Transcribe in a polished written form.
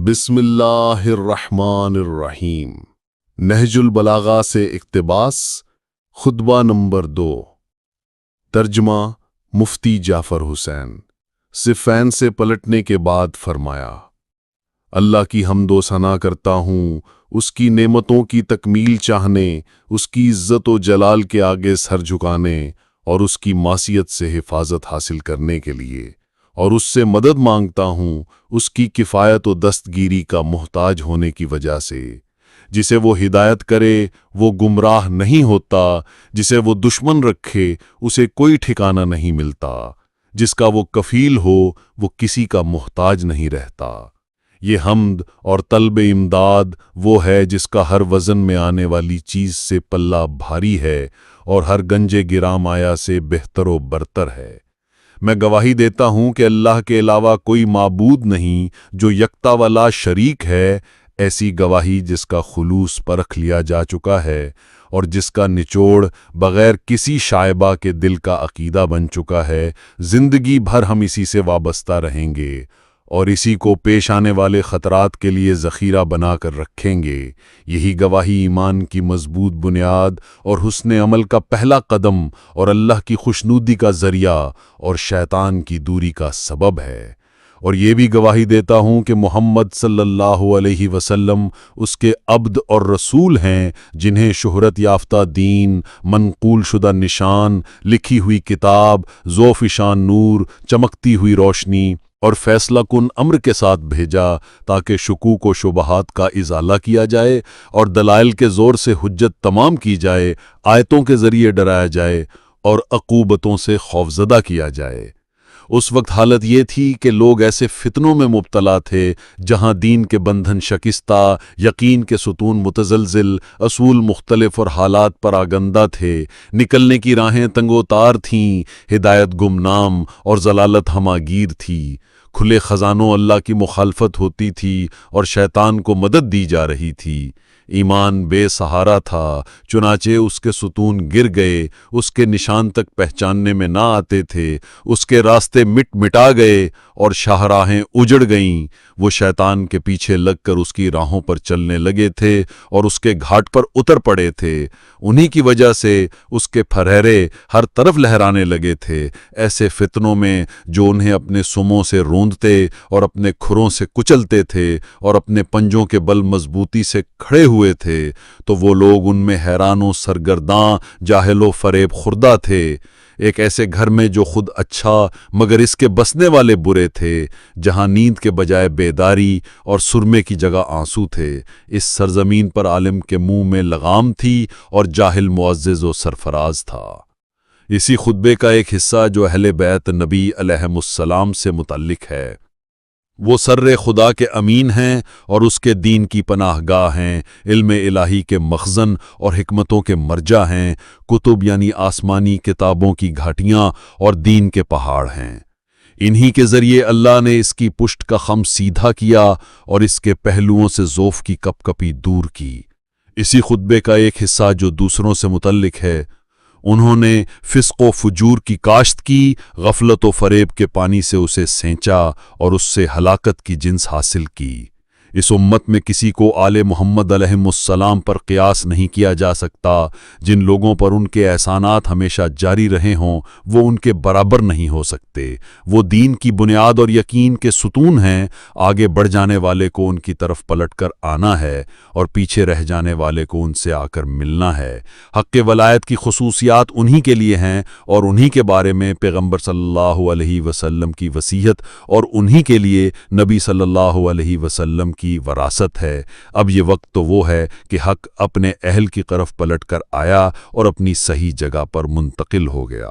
بسم اللہ الرحمن الرحیم۔ نہج البلاغہ سے اقتباس، خطبہ نمبر 2۔ ترجمہ مفتی جعفر حسین۔ صفین سے پلٹنے کے بعد فرمایا، اللہ کی حمد و ثنا کرتا ہوں، اس کی نعمتوں کی تکمیل چاہنے، اس کی عزت و جلال کے آگے سر جھکانے اور اس کی معصیت سے حفاظت حاصل کرنے کے لیے، اور اس سے مدد مانگتا ہوں اس کی کفایت و دستگیری کا محتاج ہونے کی وجہ سے۔ جسے وہ ہدایت کرے وہ گمراہ نہیں ہوتا، جسے وہ دشمن رکھے اسے کوئی ٹھکانہ نہیں ملتا، جس کا وہ کفیل ہو وہ کسی کا محتاج نہیں رہتا۔ یہ حمد اور طلب امداد وہ ہے جس کا ہر وزن میں آنے والی چیز سے پلہ بھاری ہے اور ہر گنجے گرام آیا سے بہتر و برتر ہے۔ میں گواہی دیتا ہوں کہ اللہ کے علاوہ کوئی معبود نہیں جو یکتا و لا شریک ہے، ایسی گواہی جس کا خلوص پرکھ لیا جا چکا ہے اور جس کا نچوڑ بغیر کسی شائبہ کے دل کا عقیدہ بن چکا ہے۔ زندگی بھر ہم اسی سے وابستہ رہیں گے اور اسی کو پیش آنے والے خطرات کے لیے ذخیرہ بنا کر رکھیں گے۔ یہی گواہی ایمان کی مضبوط بنیاد اور حسن عمل کا پہلا قدم اور اللہ کی خوشنودی کا ذریعہ اور شیطان کی دوری کا سبب ہے۔ اور یہ بھی گواہی دیتا ہوں کہ محمد صلی اللہ علیہ وسلم اس کے عبد اور رسول ہیں، جنہیں شہرت یافتہ دین، منقول شدہ نشان، لکھی ہوئی کتاب، ذوفشان نور، چمکتی ہوئی روشنی اور فیصلہ کن امر کے ساتھ بھیجا تاکہ شکوک و شبہات کا ازالہ کیا جائے اور دلائل کے زور سے حجت تمام کی جائے، آیتوں کے ذریعے ڈرایا جائے اور عقوبتوں سے خوفزدہ کیا جائے۔ اس وقت حالت یہ تھی کہ لوگ ایسے فتنوں میں مبتلا تھے جہاں دین کے بندھن شکستہ، یقین کے ستون متزلزل، اصول مختلف اور حالات پر آگندہ تھے، نکلنے کی راہیں تنگ و تار تھیں، ہدایت گمنام اور ضلالت ہماگیر تھی، کھلے خزانوں اللہ کی مخالفت ہوتی تھی اور شیطان کو مدد دی جا رہی تھی۔ ایمان بے سہارا تھا، چنانچہ اس کے ستون گر گئے، اس کے نشان تک پہچاننے میں نہ آتے تھے، اس کے راستے مٹ مٹا گئے اور شاہراہیں اجڑ گئیں۔ وہ شیطان کے پیچھے لگ کر اس کی راہوں پر چلنے لگے تھے اور اس کے گھاٹ پر اتر پڑے تھے۔ انہی کی وجہ سے اس کے پھریرے ہر طرف لہرانے لگے تھے۔ ایسے فتنوں میں جو انہیں اپنے سموں سے روندتے اور اپنے کھروں سے کچلتے تھے اور اپنے پنجوں کے بل مضبوطی سے کھڑے ہوئے تھے، تو وہ لوگ ان میں حیران و سرگرداں، جاہل و فریب خوردہ تھے۔ ایک ایسے گھر میں جو خود اچھا مگر اس کے بسنے والے برے تھے، جہاں نیند کے بجائے بیداری اور سرمے کی جگہ آنسو تھے۔ اس سرزمین پر عالم کے منہ میں لغام تھی اور جاہل معزز و سرفراز تھا۔ اسی خطبے کا ایک حصہ جو اہل بیت نبی علیہم السلام سے متعلق ہے۔ وہ سر خدا کے امین ہیں اور اس کے دین کی پناہ گاہ ہیں، علم الہی کے مخزن اور حکمتوں کے مرجع ہیں، کتب یعنی آسمانی کتابوں کی گھاٹیاں اور دین کے پہاڑ ہیں۔ انہی کے ذریعے اللہ نے اس کی پشت کا خم سیدھا کیا اور اس کے پہلوؤں سے ذوف کی کپ کپی دور کی۔ اسی خطبے کا ایک حصہ جو دوسروں سے متعلق ہے، انہوں نے فسق و فجور کی کاشت کی، غفلت و فریب کے پانی سے اسے سینچا اور اس سے ہلاکت کی جنس حاصل کی۔ اس امت میں کسی کو آل محمد علیہم السلام پر قیاس نہیں کیا جا سکتا۔ جن لوگوں پر ان کے احسانات ہمیشہ جاری رہے ہوں وہ ان کے برابر نہیں ہو سکتے۔ وہ دین کی بنیاد اور یقین کے ستون ہیں۔ آگے بڑھ جانے والے کو ان کی طرف پلٹ کر آنا ہے اور پیچھے رہ جانے والے کو ان سے آ کر ملنا ہے۔ حق ولایت کی خصوصیات انہی کے لیے ہیں اور انہی کے بارے میں پیغمبر صلی اللہ علیہ وسلم کی وصیت اور انہی کے لیے نبی صلی اللہ علیہ وسلم کی وراثت ہے۔ اب یہ وقت تو وہ ہے کہ حق اپنے اہل کی طرف پلٹ کر آیا اور اپنی صحیح جگہ پر منتقل ہو گیا۔